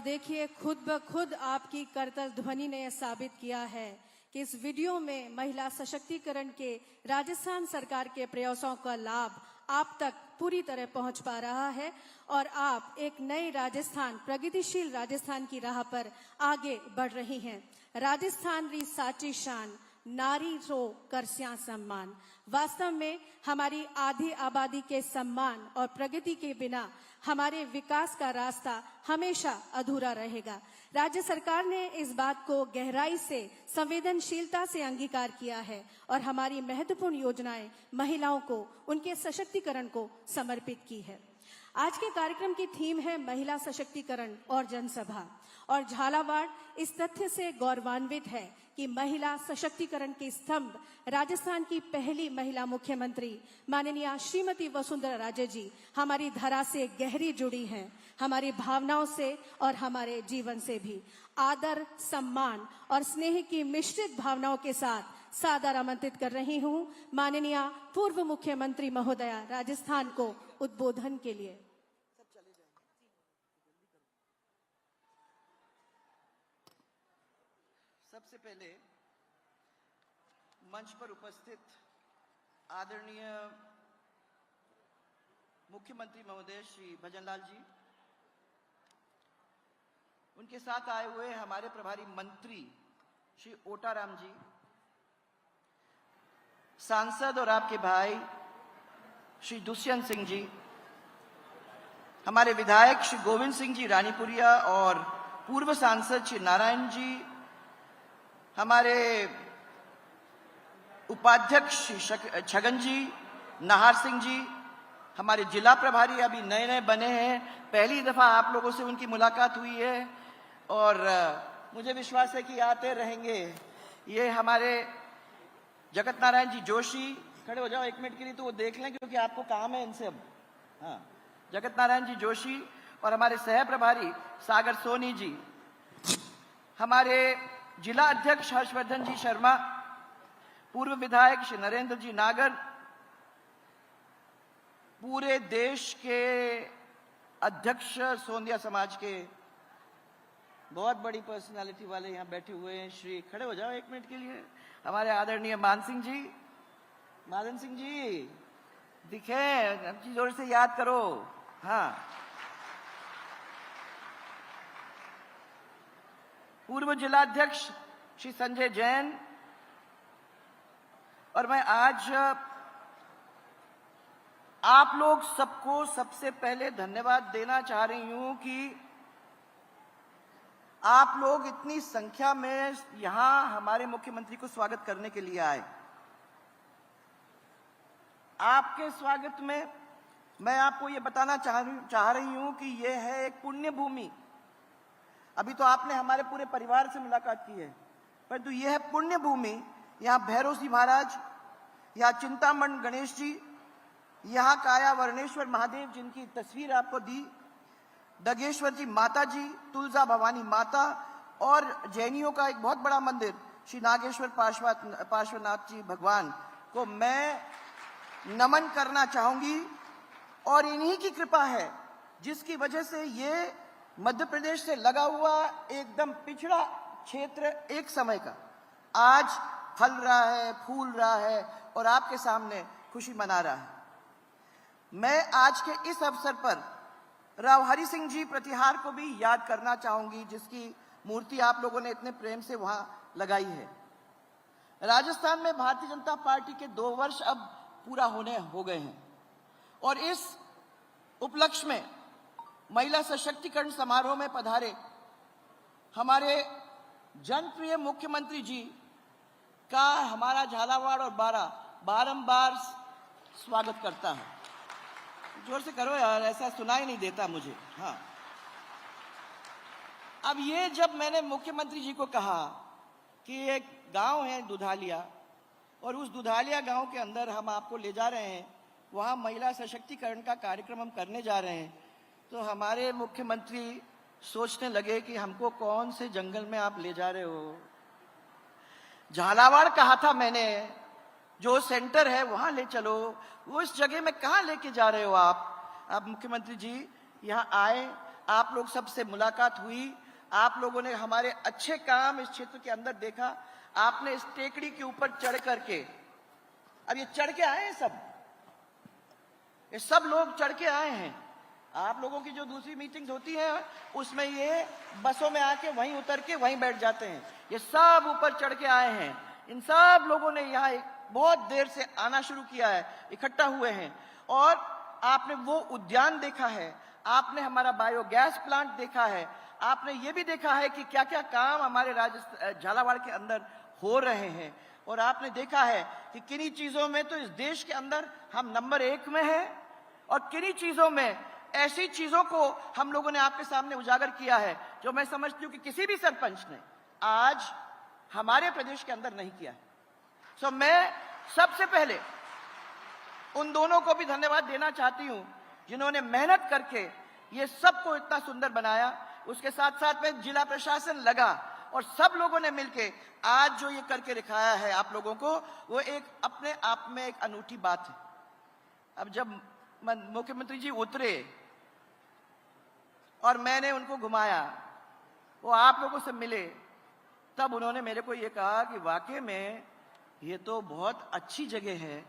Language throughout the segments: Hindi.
देखिए, खुद ब खुद आपकी करतल ध्वनि ने यह साबित किया है कि इस वीडियो में महिला सशक्तिकरण के राजस्थान सरकार के प्रयासों का लाभ आप तक पूरी तरह पहुंच पा रहा है और आप एक नए राजस्थान, प्रगतिशील राजस्थान की राह पर आगे बढ़ रही हैं। राजस्थान री साची शान, नारी रो करस्या सम्मान। वास्तव में हमारी आधी आबादी के सम्मान और प्रगति के बिना हमारे विकास का रास्ता हमेशा अधूरा रहेगा। राज्य सरकार ने इस बात को गहराई से, संवेदनशीलता से अंगीकार किया है और हमारी महत्वपूर्ण योजनाएं महिलाओं को, उनके सशक्तिकरण को समर्पित की है। आज के कार्यक्रम की थीम है महिला सशक्तिकरण और जनसभा, और झालावाड़ इस तथ्य से गौरवान्वित है कि महिला सशक्तिकरण के स्तंभ राजस्थान की पहली महिला मुख्यमंत्री माननीय श्रीमती वसुंधरा राजे जी हमारी धरा से गहरी जुड़ी हैं, हमारी भावनाओं से और हमारे जीवन से भी। आदर, सम्मान और स्नेह की मिश्रित भावनाओं के साथ सादर आमंत्रित कर रही हूं माननीय पूर्व मुख्यमंत्री महोदया राजस्थान को उद्बोधन के लिए। सबसे पहले मंच पर उपस्थित आदरणीय मुख्यमंत्री महोदय श्री भजनलाल जी, उनके साथ आए हुए हमारे प्रभारी मंत्री श्री ओटाराम जी, सांसद और आपके भाई श्री दुष्यंत सिंह जी, हमारे विधायक श्री गोविंद सिंह जी रानीपुरिया और पूर्व सांसद श्री नारायण जी, हमारे उपाध्यक्ष श्री छगन जी, नाहर सिंह जी, हमारे जिला प्रभारी अभी नए नए बने हैं, पहली दफा आप लोगों से उनकी मुलाकात हुई है और मुझे विश्वास है कि आते रहेंगे। ये हमारे जगत नारायण जी जोशी, खड़े हो जाओ एक मिनट के लिए तो वो देख लें क्योंकि आपको काम है इनसे अब। हाँ, जगत नारायण जी जोशी और हमारे सह प्रभारी सागर सोनी जी, हमारे जिला अध्यक्ष हर्षवर्धन जी शर्मा, पूर्व विधायक श्री नरेंद्र जी नागर, पूरे देश के अध्यक्ष सोंदिया समाज के बहुत बड़ी पर्सनालिटी वाले यहां बैठे हुए हैं, श्री खड़े हो जाओ एक मिनट के लिए, हमारे आदरणीय मान सिंह जी, मादन सिंह जी दिखे, अच्छी जोर से याद करो। हाँ, पूर्व जिला अध्यक्ष श्री संजय जैन, और मैं आज आप लोग सबको सबसे पहले धन्यवाद देना चाह रही हूं कि आप लोग इतनी संख्या में यहां हमारे मुख्यमंत्री को स्वागत करने के लिए आए। आपके स्वागत में मैं आपको ये बताना चाह रही हूं कि यह है एक पुण्य भूमि। अभी तो आपने हमारे पूरे परिवार से मुलाकात की है, परंतु यह है पुण्य भूमि। यहाँ भैरव सिंह महाराज, यहाँ चिंतामण गणेश जी, यहाँ काया वर्णेश्वर महादेव जिनकी तस्वीर आपको दी, दगेश्वर जी माता जी, तुलजा भवानी माता और जैनियों का एक बहुत बड़ा मंदिर श्री नागेश्वर पार्श्वनाथ जी भगवान को मैं नमन करना चाहूंगी। और इन्हीं की कृपा है जिसकी वजह से ये मध्य प्रदेश से लगा हुआ एकदम पिछड़ा क्षेत्र एक समय का आज फल रहा है, फूल रहा है और आपके सामने खुशी मना रहा है। मैं आज के इस अवसर पर राव हरि सिंह जी प्रतिहार को भी याद करना चाहूंगी, जिसकी मूर्ति आप लोगों ने इतने प्रेम से वहां लगाई है। राजस्थान में भारतीय जनता पार्टी के 2 वर्ष अब पूरा होने हो गए हैं और इस उपलक्ष्य में महिला सशक्तिकरण समारोह में पधारे हमारे जनप्रिय मुख्यमंत्री जी का हमारा झालावाड़ और बारंबार स्वागत करता है। जोर से करो यार, ऐसा सुनाई नहीं देता मुझे। हाँ, अब ये जब मैंने मुख्यमंत्री जी को कहा कि एक गांव है दुधालिया और उस दुधालिया गांव के अंदर हम आपको ले जा रहे हैं, वहां महिला सशक्तिकरण का कार्यक्रम हम करने जा रहे हैं, तो हमारे मुख्यमंत्री सोचने लगे कि हमको कौन से जंगल में आप ले जा रहे हो। झालावाड़ कहा था मैंने, जो सेंटर है वहां ले चलो, वो इस जगह में कहां लेके जा रहे हो आप। मुख्यमंत्री जी यहाँ आए आप लोग सबसे मुलाकात हुई, आप लोगों ने हमारे अच्छे काम इस क्षेत्र के अंदर देखा। आपने इस टेकड़ी के ऊपर चढ़ करके, अब ये चढ़ के आए हैं सब, ये सब लोग चढ़ के आए हैं। आप लोगों की जो दूसरी मीटिंग्स होती हैं उसमें ये बसों में आके वहीं उतर के वहीं बैठ जाते हैं, ये सब ऊपर चढ़ के आए हैं। इन सब लोगों ने यहाँ बहुत देर से आना शुरू किया है, इकट्ठा हुए हैं। और आपने वो उद्यान देखा है, आपने हमारा बायोगैस प्लांट देखा है, आपने ये भी देखा है कि क्या क्या काम हमारे झालावाड़ के अंदर हो रहे हैं। और आपने देखा है कि किन्हीं चीजों में तो इस देश के अंदर हम नंबर 1 में हैं, और किन्हीं चीजों में ऐसी चीजों को हम लोगों ने आपके सामने उजागर किया है जो मैं समझती हूं कि किसी भी सरपंच ने आज हमारे प्रदेश के अंदर नहीं किया है। सो मैं सबसे पहले उन दोनों को भी धन्यवाद देना चाहती हूं जिन्होंने मेहनत करके ये सबको इतना सुंदर बनाया। उसके साथ साथ में जिला प्रशासन लगा और सब लोगों ने मिलके आज जो ये करके दिखाया है आप लोगों को, वो एक अपने आप में एक अनूठी बात है। अब जब मुख्यमंत्री जी उतरे और मैंने उनको घुमाया, वो आप लोगों से मिले, तब उन्होंने मेरे को ये कहा कि वाकई में ये तो बहुत अच्छी जगह है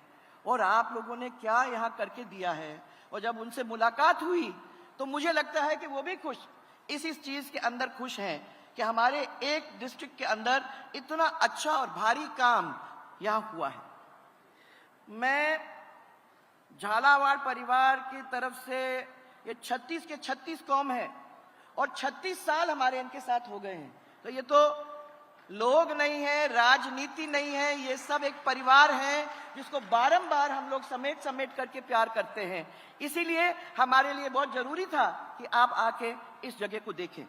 और आप लोगों ने क्या यहाँ करके दिया है। और जब उनसे मुलाकात हुई तो मुझे लगता है कि वो भी खुश, इस चीज के अंदर खुश हैं कि हमारे एक डिस्ट्रिक्ट के अंदर इतना अच्छा और भारी काम यहाँ हुआ है। मैं झालावाड़ परिवार की तरफ से, ये 36 के 36 कौम है और 36 साल हमारे इनके साथ हो गए हैं, तो ये तो लोग नहीं है, राजनीति नहीं है, ये सब एक परिवार है जिसको बारंबार हम लोग समेट समेट करके प्यार करते हैं। इसीलिए हमारे लिए बहुत जरूरी था कि आप आके इस जगह को देखें।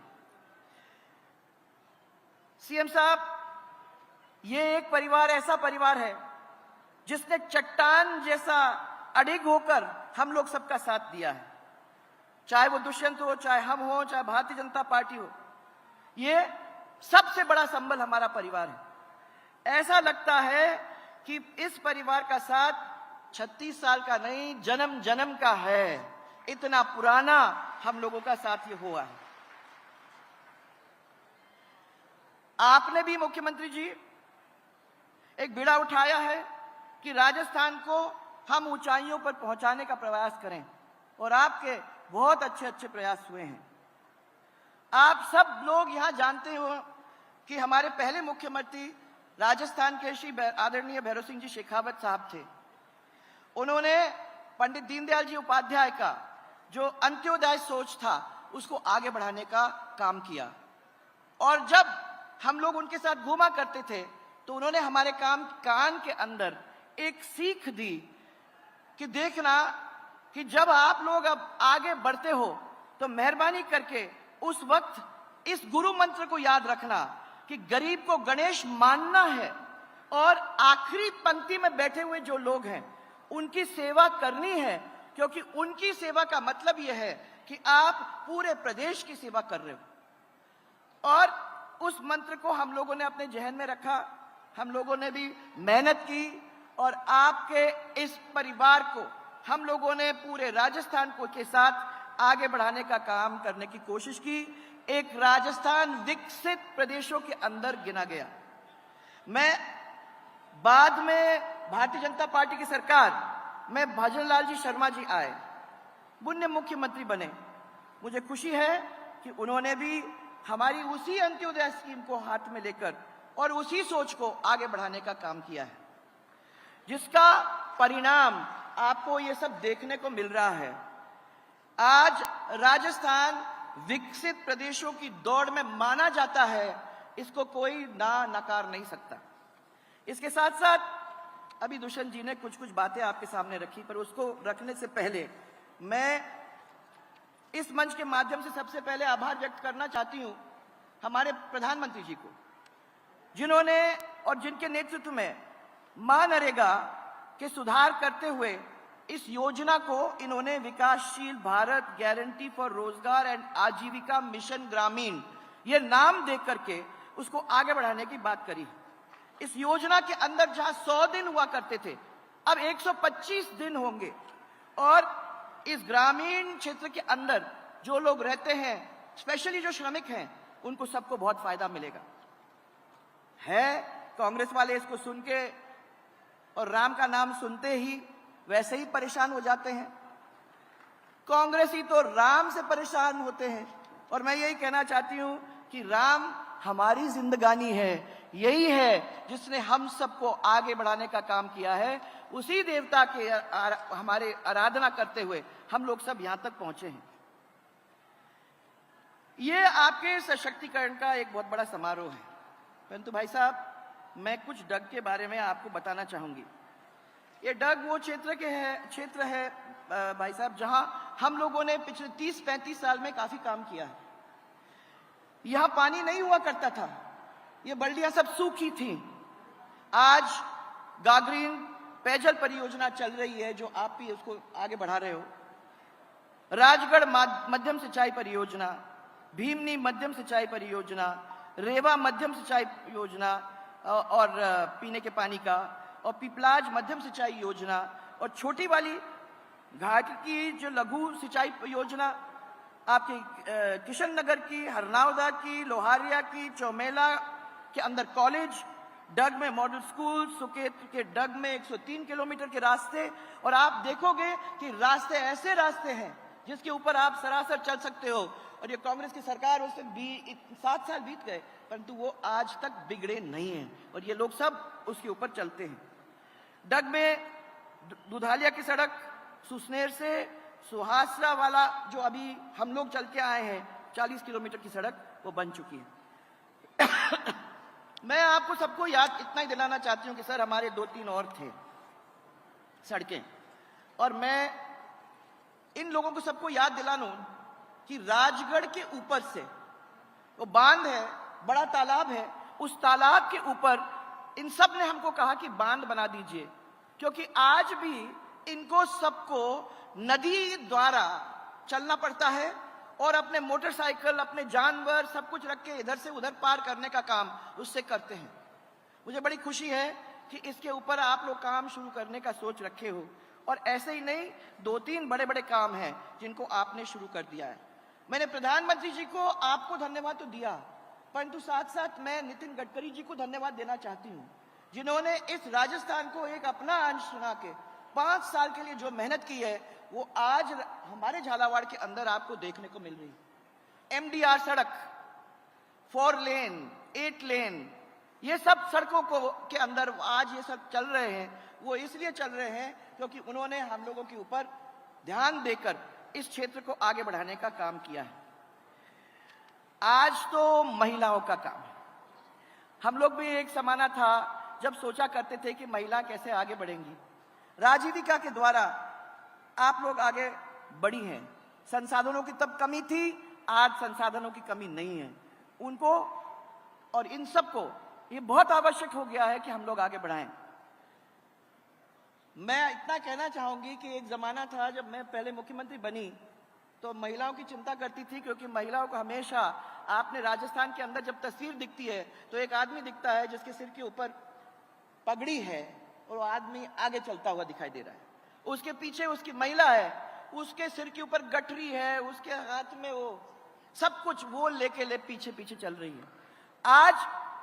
सीएम साहब, ये एक परिवार ऐसा परिवार है जिसने चट्टान जैसा अडिग होकर हम लोग सबका साथ दिया है, चाहे वो दुष्यंत हो, चाहे हम हो, चाहे भारतीय जनता पार्टी हो। ये सबसे बड़ा संबल हमारा परिवार है। ऐसा लगता है कि इस परिवार का साथ 36 साल का नहीं, जन्म जन्म का है। इतना पुराना हम लोगों का साथ ये हुआ है। आपने भी मुख्यमंत्री जी एक बीड़ा उठाया है कि राजस्थान को हम ऊंचाइयों पर पहुंचाने का प्रयास करें, और आपके बहुत अच्छे अच्छे प्रयास हुए हैं। आप सब लोग यहां जानते हो कि हमारे पहले मुख्यमंत्री राजस्थान के श्री आदरणीय भैरव सिंह जी शेखावत साहब थे। उन्होंने पंडित दीनदयाल जी उपाध्याय का जो अंत्योदय सोच था उसको आगे बढ़ाने का काम किया, और जब हम लोग उनके साथ घूमा करते थे तो उन्होंने हमारे कान के अंदर एक सीख दी कि देखना कि जब आप लोग अब आगे बढ़ते हो तो मेहरबानी करके उस वक्त इस गुरु मंत्र को याद रखना कि गरीब को गणेश मानना है, और आखिरी पंक्ति में बैठे हुए जो लोग हैं उनकी सेवा करनी है, क्योंकि उनकी सेवा का मतलब यह है कि आप पूरे प्रदेश की सेवा कर रहे हो। और उस मंत्र को हम लोगों ने अपने जहन में रखा, हम लोगों ने भी मेहनत की, और आपके इस परिवार को हम लोगों ने पूरे राजस्थान को के साथ आगे बढ़ाने का काम करने की कोशिश की। एक राजस्थान विकसित प्रदेशों के अंदर गिना गया। मैं बाद में भारतीय जनता पार्टी की सरकार में भजनलाल जी शर्मा जी आए, पुण्य मुख्यमंत्री बने। मुझे खुशी है कि उन्होंने भी हमारी उसी अंत्योदय स्कीम को हाथ में लेकर और उसी सोच को आगे बढ़ाने का काम किया है, जिसका परिणाम आपको ये सब देखने को मिल रहा है। आज राजस्थान विकसित प्रदेशों की दौड़ में माना जाता है, इसको कोई नकार नहीं सकता। इसके साथ साथ अभी दुष्यंत जी ने कुछ बातें आपके सामने रखी, पर उसको रखने से पहले मैं इस मंच के माध्यम से सबसे पहले आभार व्यक्त करना चाहती हूं हमारे प्रधानमंत्री जी को, जिन्होंने और जिनके नेतृत्व में मनरेगा के सुधार करते हुए इस योजना को इन्होंने विकासशील भारत गारंटी फॉर रोजगार एंड आजीविका मिशन ग्रामीण ये नाम दे करके उसको आगे बढ़ाने की बात करी। इस योजना के अंदर जहां 100 दिन हुआ करते थे, अब 125 दिन होंगे, और इस ग्रामीण क्षेत्र के अंदर जो लोग रहते हैं, स्पेशली जो श्रमिक हैं, उनको सबको बहुत फायदा मिलेगा। है कांग्रेस वाले इसको सुन के और राम का नाम सुनते ही वैसे ही परेशान हो जाते हैं। कांग्रेसी तो राम से परेशान होते हैं। और मैं यही कहना चाहती हूं कि राम हमारी जिंदगानी है, यही है जिसने हम सबको आगे बढ़ाने का काम किया है। उसी देवता के हमारे आराधना करते हुए हम लोग सब यहां तक पहुंचे हैं। ये आपके सशक्तिकरण का एक बहुत बड़ा समारोह है। परंतु भाई साहब, मैं कुछ डग के बारे में आपको बताना चाहूंगी। ये डग वो क्षेत्र है भाई साहब, जहां हम लोगों ने पिछले 30-35 साल में काफी काम किया है। यहां पानी नहीं हुआ करता था, ये बल्डियां सब सूखी थी। आज गागरीन पेयजल परियोजना चल रही है, जो आप भी उसको आगे बढ़ा रहे हो। राजगढ़ मध्यम सिंचाई परियोजना, भीमनी मध्यम सिंचाई परियोजना, रेवा मध्यम सिंचाई योजना और पीने के पानी का, और पिपलाज मध्यम सिंचाई योजना, और छोटी वाली घाट की जो लघु सिंचाई योजना आपके किशन नगर की, हरनावदा की, लोहारिया की, चौमेला के अंदर कॉलेज, डग में मॉडल स्कूल, सुकेत के डग में 103 किलोमीटर के रास्ते। और आप देखोगे कि रास्ते ऐसे रास्ते हैं जिसके ऊपर आप सरासर चल सकते हो। और ये कांग्रेस की सरकार, उससे 7 साल बीत गए, परंतु वो आज तक बिगड़े नहीं हैं और ये लोग सब उसके ऊपर चलते हैं। डग में दुधालिया की सड़क सुसनेर से सुहासरा वाला, जो अभी हम लोग चल के आए हैं 40 किलोमीटर की सड़क, वो बन चुकी है। मैं आपको सबको याद इतना ही दिलाना चाहती हूं कि सर, हमारे 2-3 और थे सड़कें, और मैं इन लोगों को सबको याद दिला दूं कि राजगढ़ के ऊपर से वो बांध है, बड़ा तालाब है, उस तालाब के ऊपर इन सब ने हमको कहा कि बांध बना दीजिए, क्योंकि आज भी इनको सबको नदी द्वारा चलना पड़ता है और अपने मोटरसाइकिल, अपने जानवर सब कुछ रख के इधर से उधर पार करने का काम उससे करते हैं। मुझे बड़ी खुशी है कि इसके ऊपर आप लोग काम शुरू करने का सोच रखे हो, और ऐसे ही नहीं, 2-3 बड़े बड़े काम हैं जिनको आपने शुरू कर दिया है। मैंने प्रधानमंत्री जी को आपको धन्यवाद तो दिया, परंतु साथ साथ मैं नितिन गडकरी जी को धन्यवाद देना चाहती हूँ, जिन्होंने इस राजस्थान को एक अपना अंश बना के 5 साल के लिए जो मेहनत की है, वो आज हमारे झालावाड़ के अंदर आपको देखने को मिल रही है। MDR सड़क, 4 लेन, 8 लेन, ये सब सड़कों को के अंदर आज ये सब चल रहे हैं। वो इसलिए चल रहे हैं क्योंकि उन्होंने हम लोगों के ऊपर ध्यान देकर इस क्षेत्र को आगे बढ़ाने का काम किया है। आज तो महिलाओं का काम है। हम लोग भी एक जमाना था जब सोचा करते थे कि महिला कैसे आगे बढ़ेंगी। राजीविका के द्वारा आप लोग आगे बढ़ी हैं। संसाधनों की तब कमी थी, आज संसाधनों की कमी नहीं है। उनको और इन सबको ये बहुत आवश्यक हो गया है कि हम लोग आगे बढ़ाएं। मैं इतना कहना चाहूंगी कि एक जमाना था जब मैं पहले मुख्यमंत्री बनी तो महिलाओं की चिंता करती थी, क्योंकि महिलाओं को हमेशा, आपने राजस्थान के अंदर जब तस्वीर दिखती है तो एक आदमी दिखता है जिसके सिर के ऊपर पगड़ी है और वो आदमी आगे चलता हुआ दिखाई दे रहा है। उसके पीछे उसकी महिला है, उसके सिर के ऊपर गठरी है, उसके हाथ में वो सब कुछ वो लेके पीछे पीछे चल रही है। आज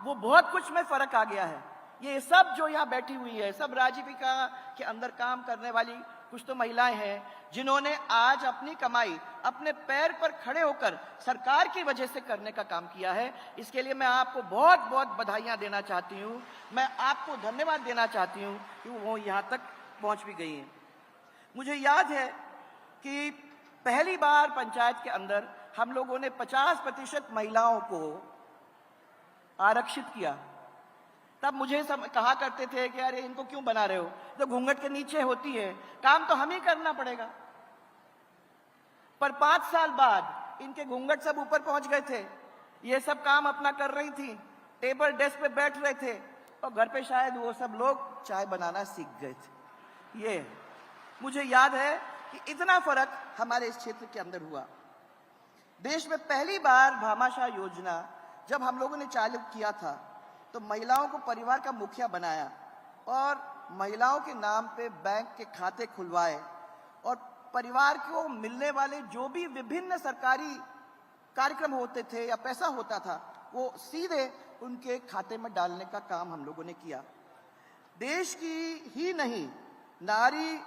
वो बहुत कुछ में फर्क आ गया है। ये सब जो यहाँ बैठी हुई है, सब राजीविका के अंदर काम करने वाली कुछ तो महिलाएं हैं जिन्होंने आज अपनी कमाई अपने पैर पर खड़े होकर सरकार की वजह से करने का काम किया है। इसके लिए मैं आपको बहुत बहुत बधाइयां देना चाहती हूँ। मैं आपको धन्यवाद देना चाहती हूँ कि वो यहाँ तक पहुँच भी गई हैं। मुझे याद है कि पहली बार पंचायत के अंदर हम लोगों ने 50% महिलाओं को आरक्षित किया। तब मुझे सब कहा करते थे कि अरे इनको क्यों बना रहे हो, तो घूंघट के नीचे होती है, काम तो हम ही करना पड़ेगा। पर 5 साल बाद इनके घूंघट सब ऊपर पहुंच गए थे। ये सब काम अपना कर रही थी, टेबल डेस्क पे बैठ रहे थे और घर पे शायद वो सब लोग चाय बनाना सीख गए थे। ये मुझे याद है कि इतना फर्क हमारे इस क्षेत्र के अंदर हुआ। देश में पहली बार भामाशाह योजना जब हम लोगों ने चालू किया था तो महिलाओं को परिवार का मुखिया बनाया और महिलाओं के नाम पे बैंक के खाते खुलवाए और परिवार को मिलने वाले जो भी विभिन्न सरकारी कार्यक्रम होते थे या पैसा होता था, वो सीधे उनके खाते में डालने का काम हम लोगों ने किया। देश की ही नहीं, नारी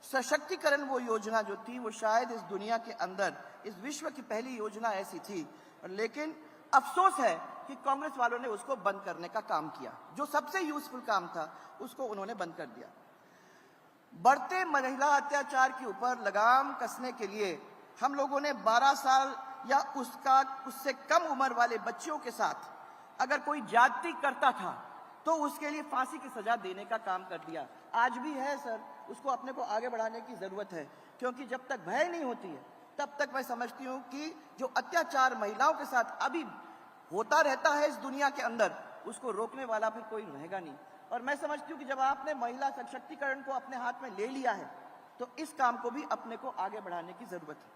सशक्तिकरण वो योजना जो थी, वो शायद इस दुनिया के अंदर, इस विश्व की पहली योजना ऐसी थी। लेकिन अफसोस है कि कांग्रेस वालों ने उसको बंद करने का काम किया। जो सबसे यूजफुल काम था उसको उन्होंने बंद कर दिया। बढ़ते महिला अत्याचार के ऊपर लगाम कसने के लिए हम लोगों ने 12 साल या उससे कम उम्र वाले बच्चियों के साथ अगर कोई ज्यादती करता था तो उसके लिए फांसी की सजा देने का काम कर दिया। आज भी है सर, उसको अपने को आगे बढ़ाने की जरूरत है, क्योंकि जब तक भय नहीं होती है तब तक मैं समझती हूँ कि जो अत्याचार महिलाओं के साथ अभी होता रहता है इस दुनिया के अंदर, उसको रोकने वाला फिर कोई रहेगा नहीं। और मैं समझती हूँ कि जब आपने महिला सशक्तिकरण को अपने हाथ में ले लिया है तो इस काम को भी अपने को आगे बढ़ाने की जरूरत है।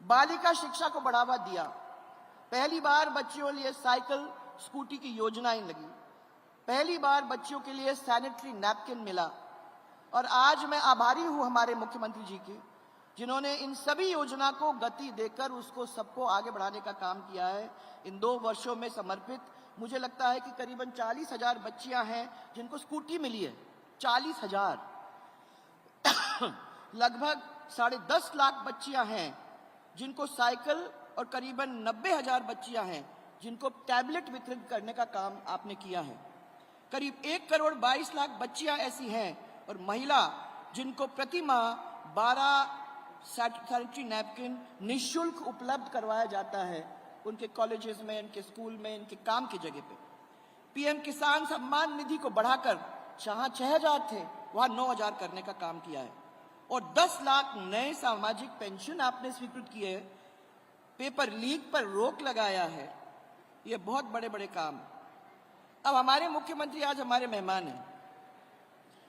बालिका शिक्षा को बढ़ावा दिया। पहली बार बच्चियों के लिए साइकिल स्कूटी की योजनाएं लगी। पहली बार बच्चियों के लिए सैनिटरी नैपकिन मिला। और आज मैं आभारी हूं हमारे मुख्यमंत्री जी के, जिन्होंने इन सभी योजना को गति देकर उसको सबको आगे बढ़ाने का काम किया है। इन 2 वर्षों में समर्पित मुझे लगता है कि करीबन 40,000 बच्चियां हैं जिनको स्कूटी मिली है। 40,000 लगभग 10.5 लाख बच्चियां हैं जिनको साइकिल, और करीबन 90,000 बच्चियां हैं जिनको टैबलेट वितरित करने का काम आपने किया है। करीब 1 करोड़ 22 लाख बच्चियां ऐसी हैं और महिला जिनको प्रति माह 12 सैनिटरी नैपकिन निःशुल्क उपलब्ध करवाया जाता है उनके कॉलेजेस में, उनके स्कूल में, उनके काम की जगह पे। पीएम किसान सम्मान निधि को बढ़ाकर जहां 6,000 थे वहां 9,000 करने का काम किया है। और 10 लाख नए सामाजिक पेंशन आपने स्वीकृत किए हैं। पेपर लीक पर रोक लगाया है। ये बहुत बड़े बड़े काम। अब हमारे मुख्यमंत्री आज हमारे मेहमान हैं।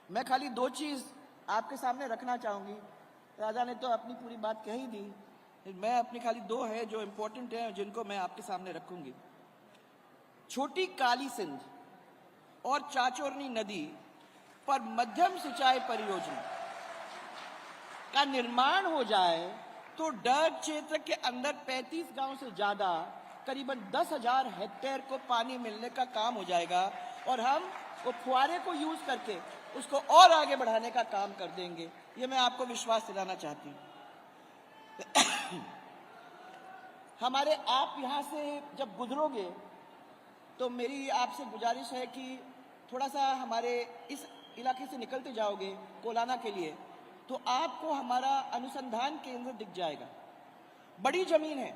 मैं खाली 2 चीज आपके सामने रखना चाहूंगी। राजा ने तो अपनी पूरी बात कह ही दी, मैं अपनी खाली 2 है जो इंपॉर्टेंट है जिनको मैं आपके सामने रखूंगी। छोटी काली सिंध और चाचोरनी नदी पर मध्यम सिंचाई परियोजना का निर्माण हो जाए तो डग क्षेत्र के अंदर 35 गांव से ज्यादा करीबन 10,000 हेक्टेयर को पानी मिलने का काम हो जाएगा और हम वो फुहारे को यूज करके उसको और आगे बढ़ाने का काम कर देंगे। ये मैं आपको विश्वास दिलाना चाहती हूँ। हमारे आप यहाँ से जब गुजरोगे तो मेरी आपसे गुजारिश है कि थोड़ा सा हमारे इस इलाके से निकलते जाओगे कोलाना के लिए तो आपको हमारा अनुसंधान केंद्र दिख जाएगा। बड़ी जमीन है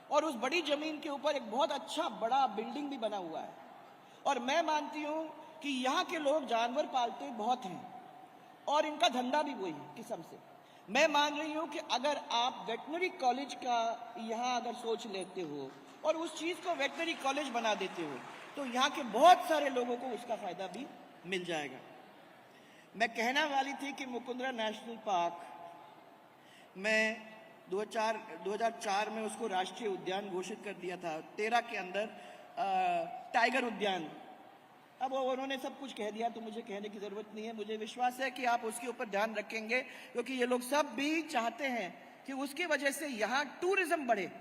और उस बड़ी जमीन के ऊपर एक बहुत अच्छा बड़ा बिल्डिंग भी बना हुआ है। और मैं मानती हूँ कि यहाँ के लोग जानवर पालते बहुत हैं और इनका धंधा भी वही है किस्म से। मैं मान रही हूँ कि अगर आप वेटनरी कॉलेज का यहाँ अगर सोच लेते हो और उस चीज को वेटनरी कॉलेज बना देते हो तो यहाँ के बहुत सारे लोगों को उसका फायदा भी मिल जाएगा। मैं कहना वाली थी कि मुकुंदरा नेशनल पार्क में 2004 में उसको राष्ट्रीय उद्यान घोषित कर दिया था। 13 के अंदर टाइगर उद्यान। अब उन्होंने सब कुछ कह दिया तो मुझे कहने की जरूरत नहीं है। मुझे विश्वास है कि आप उसके ऊपर ध्यान रखेंगे क्योंकि ये लोग सब भी चाहते हैं कि उसकी वजह से यहाँ टूरिज्म बढ़े।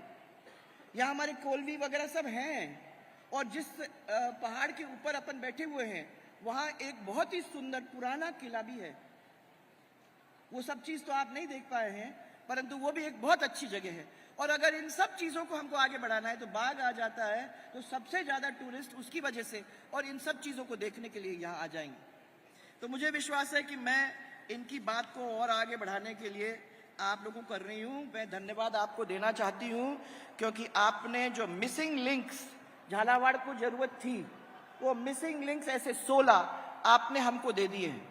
यहाँ हमारे कोलवी वगैरह सब हैं और जिस पहाड़ के ऊपर अपन बैठे हुए हैं वहाँ एक बहुत ही सुंदर पुराना किला भी है। वो सब चीज तो आप नहीं देख पाए हैं परंतु वो भी एक बहुत अच्छी जगह है। और अगर इन सब चीजों को हमको आगे बढ़ाना है तो बाघ आ जाता है तो सबसे ज्यादा टूरिस्ट उसकी वजह से और इन सब चीजों को देखने के लिए यहाँ आ जाएंगे। तो मुझे विश्वास है कि मैं इनकी बात को और आगे बढ़ाने के लिए आप लोगों को कर रही हूँ। मैं धन्यवाद आपको देना चाहती हूँ क्योंकि आपने जो मिसिंग लिंक्स झालावाड़ को जरूरत थी वो मिसिंग लिंक्स ऐसे 16 आपने हमको दे दिए हैं।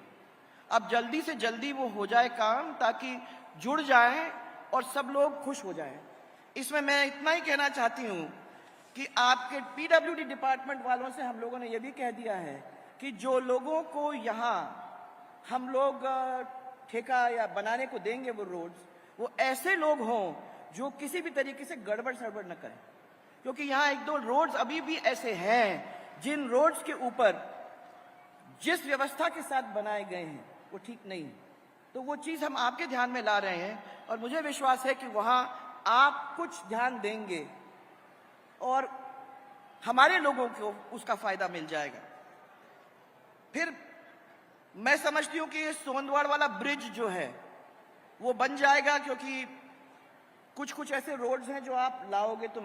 अब जल्दी से जल्दी वो हो जाए काम ताकि जुड़ जाएं और सब लोग खुश हो जाएं। इसमें मैं इतना ही कहना चाहती हूँ कि आपके पीडब्ल्यूडी डिपार्टमेंट वालों से हम लोगों ने ये भी कह दिया है कि जो लोगों को यहाँ हम लोग ठेका या बनाने को देंगे वो रोड्स, वो ऐसे लोग हों जो किसी भी तरीके से गड़बड़ सड़बड़ न करें। क्योंकि यहाँ 1-2 रोड्स अभी भी ऐसे हैं जिन रोड्स के ऊपर जिस व्यवस्था के साथ बनाए गए हैं वो ठीक नहीं है। तो वो चीज हम आपके ध्यान में ला रहे हैं और मुझे विश्वास है कि वहां आप कुछ ध्यान देंगे और हमारे लोगों को उसका फायदा मिल जाएगा। फिर मैं समझती हूं कि ये सोनद्वार वाला ब्रिज जो है वो बन जाएगा, क्योंकि कुछ कुछ ऐसे रोड्स हैं जो आप लाओगे तो